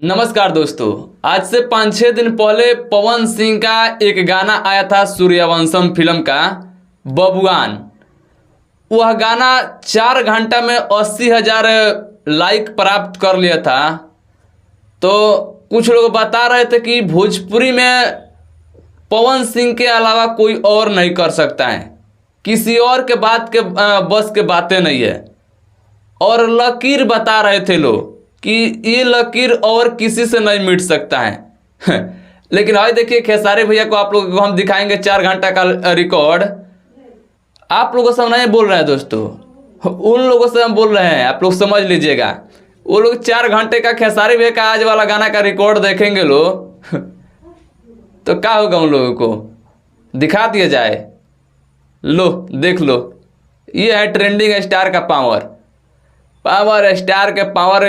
नमस्कार दोस्तों। आज से 5-6 दिन पहले पवन सिंह का एक गाना आया था सूर्यवंशम फिल्म का बबुआन। वह गाना 4 घंटा में 80,000 लाइक प्राप्त कर लिया था। तो कुछ लोग बता रहे थे कि भोजपुरी में पवन सिंह के अलावा कोई और नहीं कर सकता है, किसी और के बात के बस के बातें नहीं है। और लकीर बता रहे थे लोग कि ये लकीर और किसी से नहीं मिट सकता है। लेकिन आज देखिए खेसारी भैया को आप लोगों को हम दिखाएंगे 4 घंटा का रिकॉर्ड। आप लोगों से हम नहीं बोल रहे हैं दोस्तों, उन लोगों से हम बोल रहे हैं, आप लोग समझ लीजिएगा। वो लोग 4 घंटे का खेसारी भैया का आज वाला गाना का रिकॉर्ड देखेंगे लोग तो क्या होगा उन लोगों को, दिखा दिया जाए। लो देख लो, ये है ट्रेंडिंग स्टार का पावर। पावर स्टार के पावर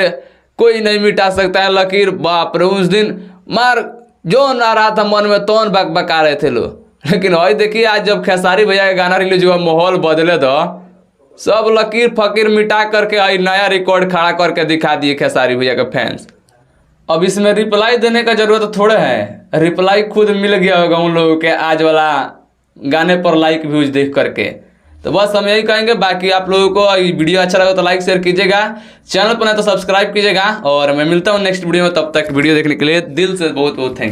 कोई नहीं मिटा सकता है। लकीर बाप रे, उस दिन मार जो ना रहा था मन में तौन बका रहे थे लोग। लेकिन वही देखिए आज जब खेसारी भैया का गाना रिलीज हुआ, माहौल बदले तो सब लकीर फकीर मिटा करके आई नया रिकॉर्ड खड़ा करके दिखा दिए खेसारी भैया के फैंस। अब इसमें रिप्लाई देने का जरूरत थोड़े है, रिप्लाई खुद मिल गया होगा उन लोगों के आज वाला गाने पर लाइक व्यूज देख करके। तो बस हम यही कहेंगे। बाकी आप लोगों को ये वीडियो अच्छा लगा तो लाइक शेयर कीजिएगा, चैनल पर नहीं तो सब्सक्राइब कीजिएगा। और मैं मिलता हूँ नेक्स्ट वीडियो में, तब तक वीडियो देखने के लिए दिल से बहुत बहुत थैंक यू।